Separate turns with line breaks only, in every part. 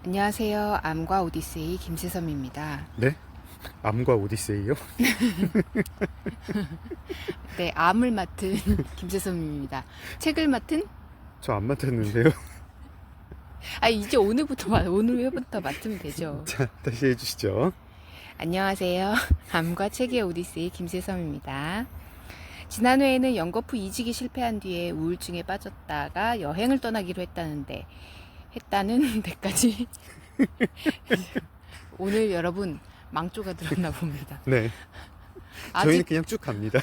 안녕하세요. 암과 오디세이 김세섬입니다.
네? 암과 오디세이요?
네, 암을 맡은 김세섬입니다. 책을 맡은?
저 안 맡았는데요.
이제 오늘 회부터 맡으면 되죠.
자, 다시 해주시죠.
안녕하세요. 암과 책의 오디세이 김세섬입니다. 지난 회에는 연거푸 이직이 실패한 뒤에 우울증에 빠졌다가 여행을 떠나기로 했다는 데까지 오늘 여러분 망조가 들었나 봅니다.
네. 저희는 그냥 쭉 갑니다.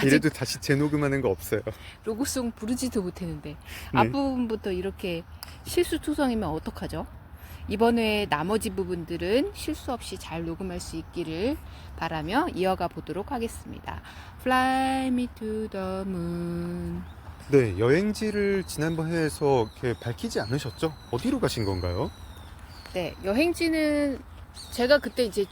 이래도 다시 재녹음하는 거 없어요.
로고송 부르지도 못했는데
네.
앞부분부터 이렇게 실수투성이면 어떡하죠? 이번 회에 나머지 부분들은 실수 없이 잘 녹음할 수 있기를 바라며 이어가 보도록 하겠습니다. Fly me to the moon.
네, 여행지를 지난번 회에서 이렇게 밝히지 않으셨죠? 어디로 가신 건가요?
네, 여행지는 제가 그때 이제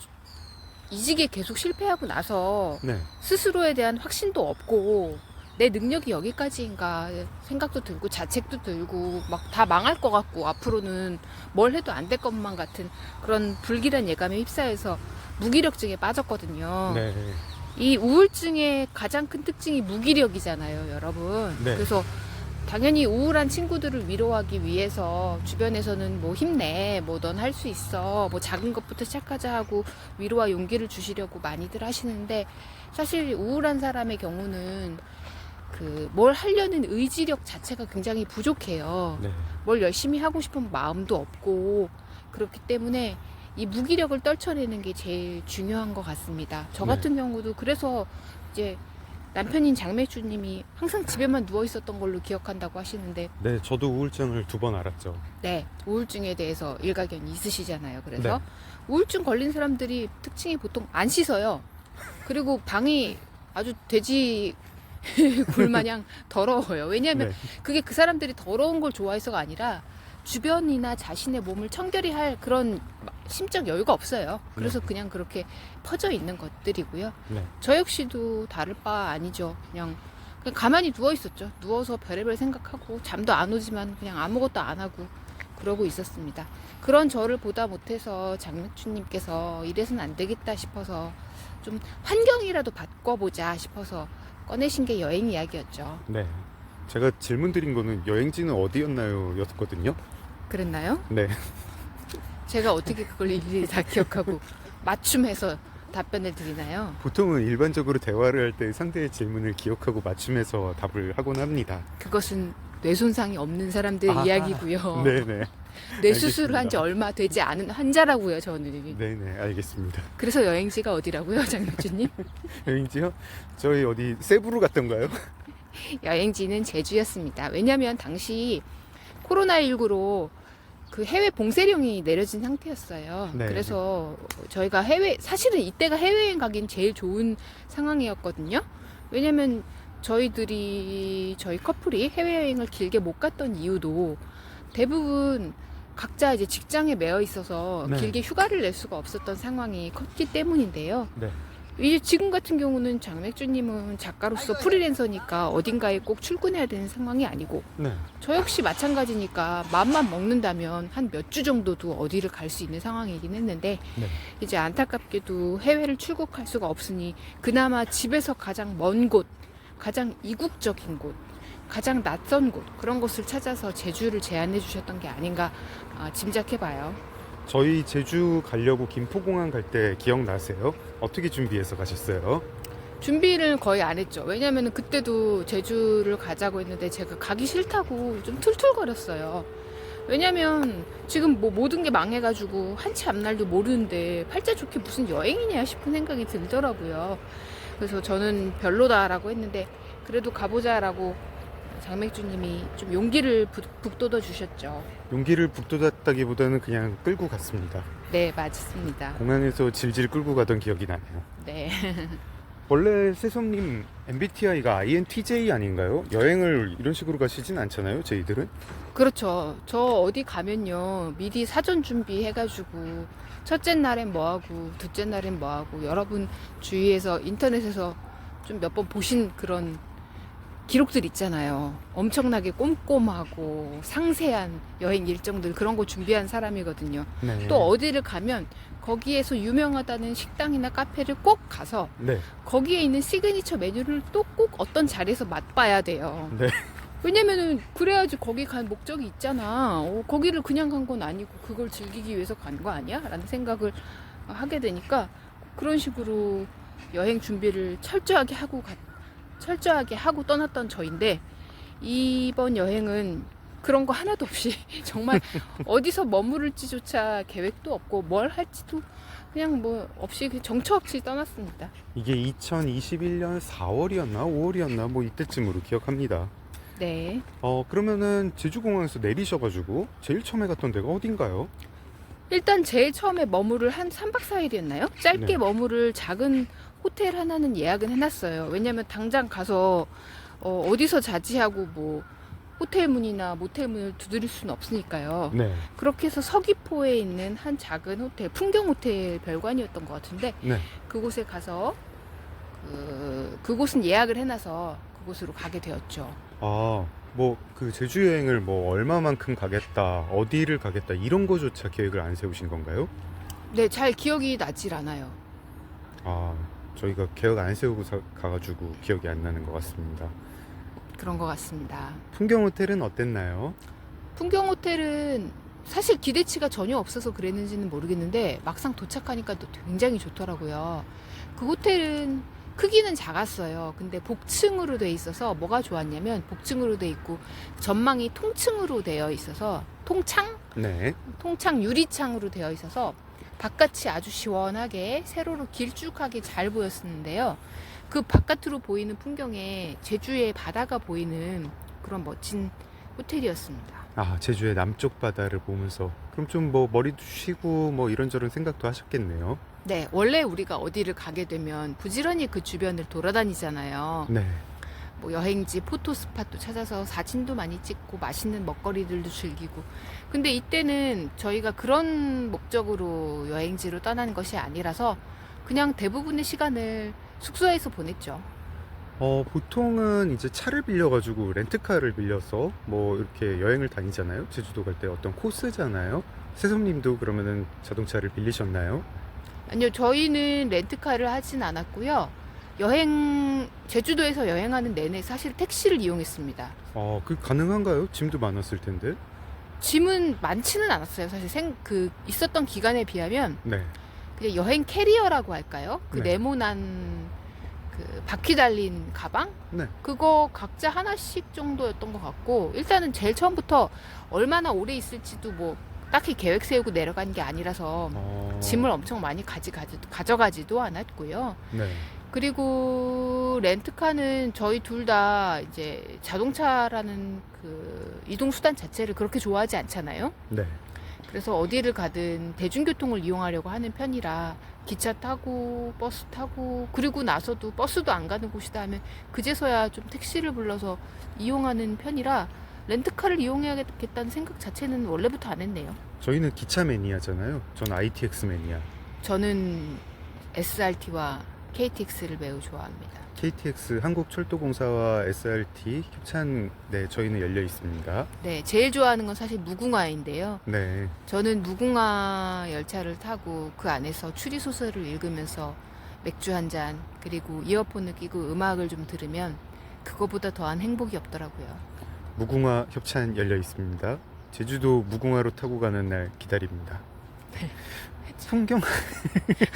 이직에 계속 실패하고 나서
네.
스스로에 대한 확신도 없고 내 능력이 여기까지인가 생각도 들고 자책도 들고 막 다 망할 것 같고 앞으로는 뭘 해도 안 될 것만 같은 그런 불길한 예감에 휩싸여서 무기력증에 빠졌거든요.
네.
이 우울증의 가장 큰 특징이 무기력이잖아요, 여러분.
네.
그래서 당연히 우울한 친구들을 위로하기 위해서 주변에서는 뭐 힘내, 뭐 넌 할 수 있어, 뭐 작은 것부터 시작하자 하고 위로와 용기를 주시려고 많이들 하시는데 사실 우울한 사람의 경우는 뭘 하려는 의지력 자체가 굉장히 부족해요.
네.
뭘 열심히 하고 싶은 마음도 없고 그렇기 때문에 이 무기력을 떨쳐내는 게 제일 중요한 것 같습니다. 저 같은 경우도 그래서 이제 남편인 장매주님이 항상 집에만 누워 있었던 걸로 기억한다고 하시는데
네, 저도 우울증을 2번 알았죠.
네, 우울증에 대해서 일가견이 있으시잖아요. 그래서
네.
우울증 걸린 사람들이 특징이 보통 안 씻어요. 그리고 방이 아주 돼지 굴마냥 더러워요. 왜냐하면
네.
그게 그 사람들이 더러운 걸 좋아해서가 아니라 주변이나 자신의 몸을 청결히 할 그런 심적 여유가 없어요. 그래서 그냥 그렇게 퍼져 있는 것들이고요.
네.
저 역시도 다를 바 아니죠. 그냥 가만히 누워 있었죠. 누워서 별의별 생각하고 잠도 안 오지만 그냥 아무것도 안 하고 그러고 있었습니다. 그런 저를 보다 못해서 장맥주님께서 이래서는 안 되겠다 싶어서 좀 환경이라도 바꿔보자 싶어서 꺼내신 게 여행 이야기였죠.
네. 제가 질문 드린 거는 여행지는 어디였나요? 였거든요.
그랬나요?
네.
제가 어떻게 그걸 일일이 다 기억하고 맞춤해서 답변을 드리나요?
보통은 일반적으로 대화를 할 때 상대의 질문을 기억하고 맞춤해서 답을 하곤 합니다.
그것은 뇌손상이 없는 사람들의 이야기고요.
네네.
뇌 수술을 한 지
알겠습니다.
얼마 되지 않은 환자라고요, 저는.
네네, 알겠습니다.
그래서 여행지가 어디라고요, 장명주님?
여행지요? 저희 어디 세부로 갔던가요?
여행지는 제주였습니다. 왜냐하면 당시 코로나19로 그 해외 봉쇄령이 내려진 상태였어요.
네.
그래서 저희가 사실은 이때가 해외여행 가긴 제일 좋은 상황이었거든요. 왜냐면 저희 커플이 해외여행을 길게 못 갔던 이유도 대부분 각자 이제 직장에 매여 있어서
네.
길게 휴가를 낼 수가 없었던 상황이 컸기 때문인데요.
네.
이제 지금 같은 경우는 장맥주님은 작가로서 프리랜서니까 어딘가에 꼭 출근해야 되는 상황이 아니고
네.
저 역시 마찬가지니까 마음만 먹는다면 한 몇 주 정도도 어디를 갈 수 있는 상황이긴 했는데
네.
이제 안타깝게도 해외를 출국할 수가 없으니 그나마 집에서 가장 먼 곳, 가장 이국적인 곳, 가장 낯선 곳 그런 곳을 찾아서 제주를 제안해 주셨던 게 아닌가 짐작해봐요.
저희 제주 가려고 김포공항 갈 때 기억나세요? 어떻게 준비해서 가셨어요?
준비를 거의 안 했죠. 왜냐면 그때도 제주를 가자고 했는데 제가 가기 싫다고 좀 툴툴거렸어요. 왜냐면 지금 뭐 모든 게 망해가지고 한치 앞날도 모르는데 팔자 좋게 무슨 여행이냐 싶은 생각이 들더라고요. 그래서 저는 별로다라고 했는데 그래도 가보자라고 장맥주님이 좀 용기를 북돋워 주셨죠.
용기를 북돋았다기보다는 그냥 끌고 갔습니다.
네, 맞습니다.
공항에서 질질 끌고 가던 기억이 나네요.
네.
원래 세솜님 MBTI가 INTJ 아닌가요? 여행을 이런 식으로 가시진 않잖아요, 저희들은?
그렇죠. 저 어디 가면요. 미리 사전 준비해가지고 첫째 날엔 뭐하고 둘째 날엔 뭐하고 여러분 주위에서 인터넷에서 좀 몇 번 보신 그런 기록들 있잖아요. 엄청나게 꼼꼼하고 상세한 여행 일정들 그런 거 준비한 사람이거든요.
네.
또 어디를 가면 거기에서 유명하다는 식당이나 카페를 꼭 가서
네.
거기에 있는 시그니처 메뉴를 또 꼭 어떤 자리에서 맛봐야 돼요.
네.
왜냐면은 그래야지 거기 간 목적이 있잖아. 거기를 그냥 간 건 아니고 그걸 즐기기 위해서 간 거 아니야? 라는 생각을 하게 되니까 그런 식으로 여행 준비를 철저하게 하고 떠났던 저인데 이번 여행은 그런 거 하나도 없이 정말 어디서 머무를지조차 계획도 없고 뭘 할지도 그냥 뭐 없이 정처 없이 떠났습니다.
이게 2021년 4월이었나 5월이었나 뭐 이때쯤으로 기억합니다.
네.
그러면은 제주공항에서 내리셔가지고 제일 처음에 갔던 데가 어딘가요?
일단 제일 처음에 머무를 한 3박 4일이었나요? 짧게
네.
머무를 작은 호텔 하나는 예약은 해놨어요. 왜냐면 당장 가서 어디서 자지 하고 뭐 호텔 문이나 모텔 문을 두드릴 수는 없으니까요.
네.
그렇게 해서 서귀포에 있는 한 작은 호텔, 풍경 호텔 별관이었던 것 같은데
네.
그곳에 가서 그곳은 예약을 해놔서 그곳으로 가게 되었죠.
뭐 그 제주 여행을 뭐 얼마만큼 가겠다, 어디를 가겠다 이런 거조차 계획을 안 세우신 건가요?
네, 잘 기억이 나질 않아요.
저희가 계획 안 세우고 가가지고 기억이 안 나는 것 같습니다.
그런 것 같습니다.
풍경 호텔은 어땠나요?
풍경 호텔은 사실 기대치가 전혀 없어서 그랬는지는 모르겠는데 막상 도착하니까 또 굉장히 좋더라고요. 그 호텔은 크기는 작았어요. 근데 복층으로 돼 있어서 뭐가 좋았냐면 복층으로 돼 있고 전망이 통층으로 되어 있어서
네.
통창 유리창으로 되어 있어서 바깥이 아주 시원하게 세로로 길쭉하게 잘 보였었는데요. 그 바깥으로 보이는 풍경에 제주의 바다가 보이는 그런 멋진 호텔이었습니다.
제주의 남쪽 바다를 보면서 그럼 좀 뭐 머리도 쉬고 뭐 이런저런 생각도 하셨겠네요.
네, 원래 우리가 어디를 가게 되면 부지런히 그 주변을 돌아다니잖아요.
네.
뭐 여행지 포토 스팟도 찾아서 사진도 많이 찍고 맛있는 먹거리들도 즐기고. 근데 이때는 저희가 그런 목적으로 여행지로 떠나는 것이 아니라서 그냥 대부분의 시간을 숙소에서 보냈죠.
보통은 이제 차를 빌려가지고 렌트카를 빌려서 뭐 이렇게 여행을 다니잖아요. 제주도 갈 때 어떤 코스잖아요. 세솜님도 그러면은 자동차를 빌리셨나요?
아니요, 저희는 렌트카를 하진 않았고요. 제주도에서 여행하는 내내 사실 택시를 이용했습니다.
그 가능한가요? 짐도 많았을 텐데.
짐은 많지는 않았어요. 사실 있었던 기간에 비하면
네.
그냥 여행 캐리어라고 할까요? 그
네.
네모난 그 바퀴 달린 가방?
네.
그거 각자 하나씩 정도였던 것 같고, 일단은 제일 처음부터 얼마나 오래 있을지도 뭐 딱히 계획 세우고 내려간 게 아니라서 짐을 엄청 많이 가져가지도 않았고요.
네.
그리고 렌트카는 저희 둘 다 이제 자동차라는 그 이동수단 자체를 그렇게 좋아하지 않잖아요.
네.
그래서 어디를 가든 대중교통을 이용하려고 하는 편이라 기차 타고 버스 타고 그리고 나서도 버스도 안 가는 곳이다 하면 그제서야 좀 택시를 불러서 이용하는 편이라 렌트카를 이용해야겠다는 생각 자체는 원래부터 안 했네요.
저희는 기차 매니아잖아요. 전 ITX 매니아.
저는 SRT와 KTX를 매우 좋아합니다.
KTX 한국철도공사와 SRT 협찬 네 저희는 열려 있습니다.
네, 제일 좋아하는 건 사실 무궁화인데요.
네.
저는 무궁화 열차를 타고 그 안에서 추리소설을 읽으면서 맥주 한 잔 그리고 이어폰을 끼고 음악을 좀 들으면 그거보다 더한 행복이 없더라고요.
무궁화 협찬 열려 있습니다. 제주도 무궁화로 타고 가는 날 기다립니다. 풍경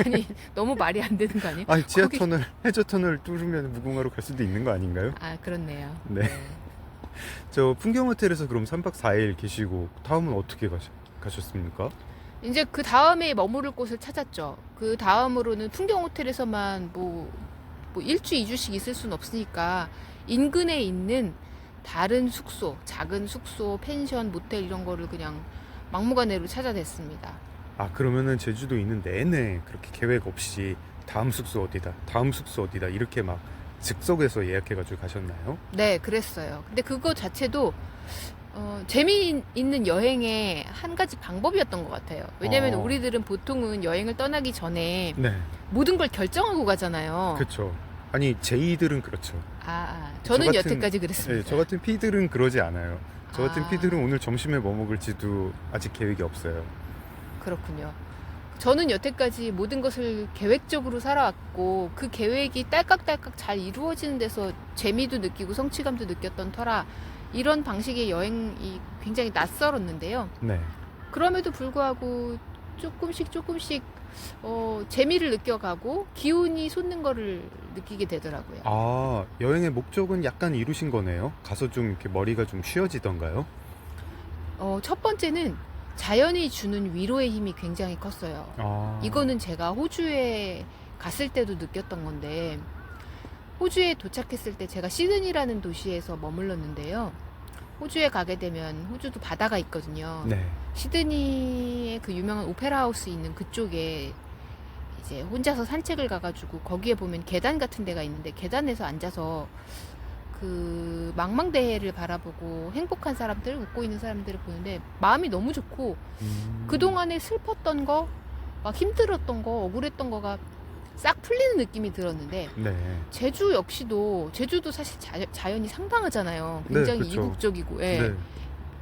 아니 너무 말이 안 되는 거 아니에요?
지하터널 해저터널 뚫으면 무궁화로 갈 수도 있는 거 아닌가요?
아 그렇네요.
네. 저 풍경 호텔에서 그럼 3박 4일 계시고 다음은 어떻게 가셨습니까?
이제 그 다음에 머무를 곳을 찾았죠. 그 다음으로는 풍경 호텔에서만 뭐 1주 2주씩 있을 순 없으니까 인근에 있는 다른 숙소, 작은 숙소, 펜션, 모텔 이런 거를 그냥 막무가내로 찾아냈습니다.
그러면은 제주도 있는 내내 그렇게 계획 없이 다음 숙소 어디다 이렇게 막 즉석에서 예약해가지고 가셨나요?
네, 그랬어요. 근데 그거 자체도 재미있는 여행의 한 가지 방법이었던 것 같아요. 왜냐면 우리들은 보통은 여행을 떠나기 전에
네.
모든 걸 결정하고 가잖아요.
그렇죠. 아니 제이들은 그렇죠.
저는
저 같은-
여태까지 그랬습니다.
네, 저 같은 피들은 그러지 않아요. 저 같은
아.
피들은 오늘 점심에 뭐 먹을지도 아직 계획이 없어요.
그렇군요. 저는 여태까지 모든 것을 계획적으로 살아왔고 그 계획이 딸깍딸깍 잘 이루어지는 데서 재미도 느끼고 성취감도 느꼈던 터라 이런 방식의 여행이 굉장히 낯설었는데요.
네.
그럼에도 불구하고 조금씩 재미를 느껴가고 기운이 솟는 거를 느끼게 되더라고요.
아, 여행의 목적은 약간 이루신 거네요. 가서 좀 이렇게 머리가 좀 쉬어지던가요?
첫 번째는 자연이 주는 위로의 힘이 굉장히 컸어요.
아,
이거는 제가 호주에 갔을 때도 느꼈던 건데 호주에 도착했을 때 제가 시드니라는 도시에서 머물렀는데요. 호주에 가게 되면 호주도 바다가 있거든요.
네.
시드니의 그 유명한 오페라 하우스 있는 그쪽에 이제 혼자서 산책을 가가지고 거기에 보면 계단 같은 데가 있는데 계단에서 앉아서 그 망망대해를 바라보고 행복한 사람들, 웃고 있는 사람들을 보는데 마음이 너무 좋고 그동안에 슬펐던 거, 막 힘들었던 거, 억울했던 거가 싹 풀리는 느낌이 들었는데
네.
제주도 사실 자연이 상당하잖아요.
네,
굉장히
그쵸.
이국적이고 예.
네.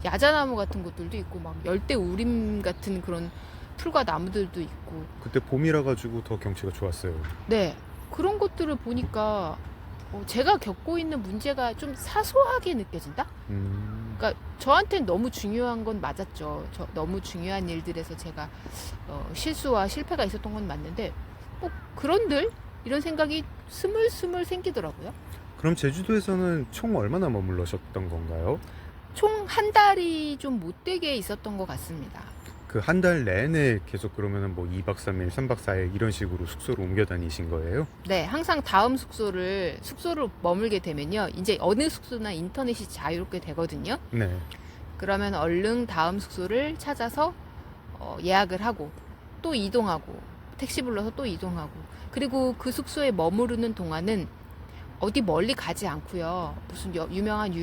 야자나무 같은 것들도 있고 막 열대 우림 같은 그런 풀과 나무들도 있고
그때 봄이라 가지고 더 경치가 좋았어요.
네 그런 것들을 보니까 제가 겪고 있는 문제가 좀 사소하게 느껴진다? 그러니까 저한테는 너무 중요한 건 맞았죠. 너무 중요한 일들에서 제가 실수와 실패가 있었던 건 맞는데 그런들 이런 생각이 스물스물 생기더라고요.
그럼 제주도에서는 총 얼마나 머물러셨던 건가요?
총 한 달이 좀 못되게 있었던 것 같습니다.
그 한 달 내내 계속 그러면은 뭐 2박 3일, 3박 4일 이런 식으로 숙소로 옮겨 다니신 거예요?
네, 항상 다음 숙소를 머물게 되면요. 이제 어느 숙소나 인터넷이 자유롭게 되거든요.
네.
그러면 얼른 다음 숙소를 찾아서 예약을 하고 또 이동하고 택시 불러서 또 이동하고 그리고 그 숙소에 머무르는 동안은 어디 멀리 가지 않고요. 무슨 유명한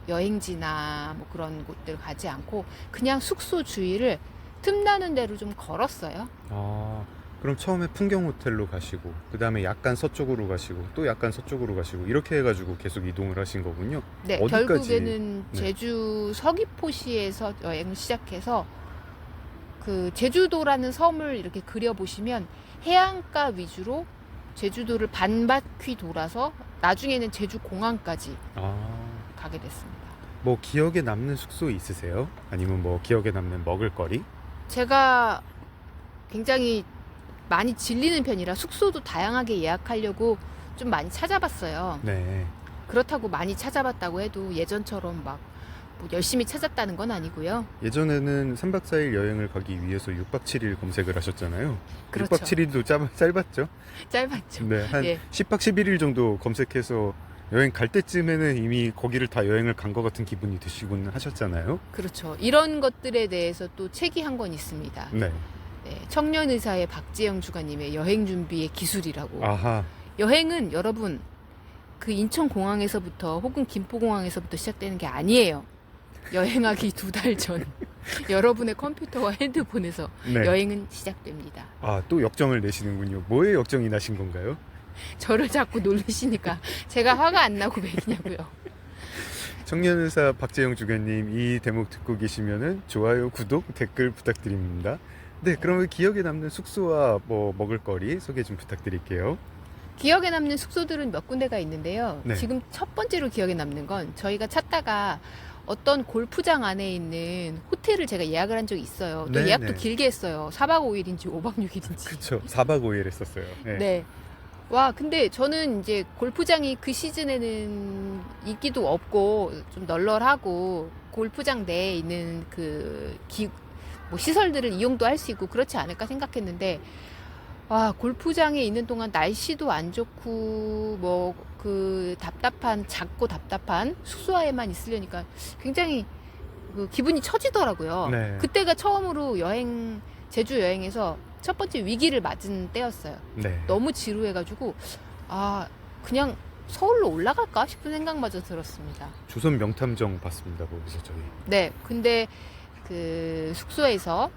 여행지나 뭐 그런 곳들 가지 않고 그냥 숙소 주위를 틈나는 대로 좀 걸었어요.
아, 그럼 처음에 풍경 호텔로 가시고 그 다음에 약간 서쪽으로 가시고 또 약간 서쪽으로 가시고 이렇게 해가지고 계속 이동을 하신 거군요.
네,
어디까지?
결국에는
네.
제주 서귀포시에서 여행을 시작해서 그 제주도라는 섬을 이렇게 그려보시면 해안가 위주로 제주도를 반바퀴 돌아서 나중에는 제주 공항까지
아,
가게 됐습니다.
뭐 기억에 남는 숙소 있으세요? 아니면 뭐 기억에 남는 먹을거리?
제가 굉장히 많이 질리는 편이라 숙소도 다양하게 예약하려고 좀 많이 찾아봤어요.
네.
그렇다고 많이 찾아봤다고 해도 예전처럼 막 뭐 열심히 찾았다는 건 아니고요.
예전에는 3박 4일 여행을 가기 위해서 6박 7일 검색을 하셨잖아요.
그렇죠.
6박 7일도 짧았죠?
짧았죠.
네, 한
예.
10박 11일 정도 검색해서 여행 갈 때쯤에는 이미 거기를 다 여행을 간 것 같은 기분이 드시곤 하셨잖아요.
그렇죠. 이런 것들에 대해서 또 책이 한 권 있습니다.
네.
네, 청년의사의 박지영 주간님의 여행 준비의 기술이라고.
아하.
여행은 여러분 그 인천공항에서부터 혹은 김포공항에서부터 시작되는 게 아니에요. 여행하기 2달 전 여러분의 컴퓨터와 핸드폰에서
네.
여행은 시작됩니다.
아, 또 역정을 내시는군요. 뭐에 역정이 나신 건가요?
저를 자꾸 놀리시니까 제가 화가 안 나고 왜냐고요.
청년의사 박재영 주간님 이 대목 듣고 계시면은 좋아요, 구독, 댓글 부탁드립니다. 네, 그러면 기억에 남는 숙소와 뭐 먹을거리 소개 좀 부탁드릴게요.
기억에 남는 숙소들은 몇 군데가 있는데요.
네.
지금 첫 번째로 기억에 남는 건 저희가 찾다가 어떤 골프장 안에 있는 호텔을 제가 예약을 한 적이 있어요. 또
네,
예약도
네.
길게 했어요. 4박 5일인지 5박 6일인지.
그쵸. 4박 5일 했었어요. 네.
네. 와, 근데 저는 이제 골프장이 그 시즌에는 인기도 없고 좀 널널하고 골프장 내에 있는 뭐 시설들을 이용도 할 수 있고 그렇지 않을까 생각했는데 와, 골프장에 있는 동안 날씨도 안 좋고 뭐 작고 답답한 숙소에만 있으려니까 굉장히 그 기분이 처지더라고요.
네.
그때가 처음으로 제주 여행에서 첫 번째 위기를 맞은 때였어요.
네.
너무 지루해가지고 그냥 서울로 올라갈까 싶은 생각마저 들었습니다.
조선 명탐정 봤습니다. 거기서 저희.
네, 근데 그 숙소에서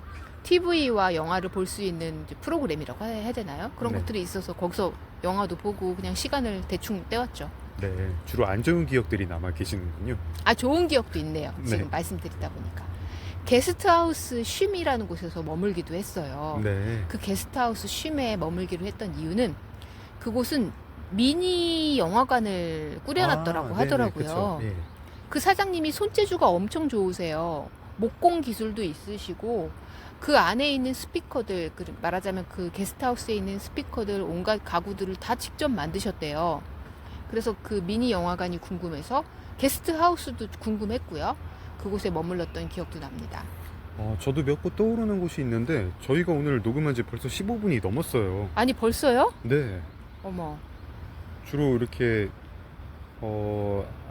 TV와 영화를 볼 수 있는 이제 프로그램이라고 해야 되나요? 그런
네.
것들이 있어서 거기서 영화도 보고 그냥 시간을 대충 때웠죠.
네, 주로 안 좋은 기억들이 남아 계시는군요.
아, 좋은 기억도 있네요. 지금
네.
말씀드리다 보니까. 게스트하우스 쉼이라는 곳에서 머물기도 했어요.
네.
그 게스트하우스 쉼에 머물기로 했던 이유는 그곳은 미니 영화관을 꾸려놨더라고
네네,
하더라고요.
그쵸. 예.
그 사장님이 손재주가 엄청 좋으세요. 목공 기술도 있으시고 그 안에 있는 스피커들, 말하자면 그 게스트하우스에 있는 스피커들, 온갖 가구들을 다 직접 만드셨대요. 그래서 그 미니 영화관이 궁금해서 게스트하우스도 궁금했고요. 그곳에 머물렀던 기억도 납니다.
저도 몇 곳 떠오르는 곳이 있는데 저희가 오늘 녹음한 지 벌써 15분이 넘었어요.
아니, 벌써요?
네.
어머.
주로 이렇게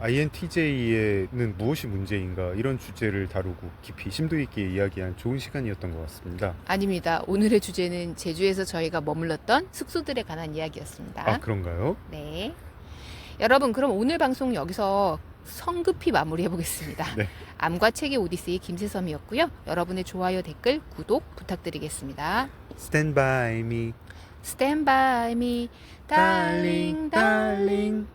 INTJ에는 무엇이 문제인가 이런 주제를 다루고 깊이 심도 있게 이야기한 좋은 시간이었던 것 같습니다.
아닙니다. 오늘의 주제는 제주에서 저희가 머물렀던 숙소들에 관한 이야기였습니다.
아, 그런가요?
네. 여러분, 그럼 오늘 방송 여기서 성급히 마무리해 보겠습니다.
네.
암과 책의 오디세이 김세섬이었고요. 여러분의 좋아요, 댓글, 구독 부탁드리겠습니다.
Stand by me,
Stand by me, darling, darling.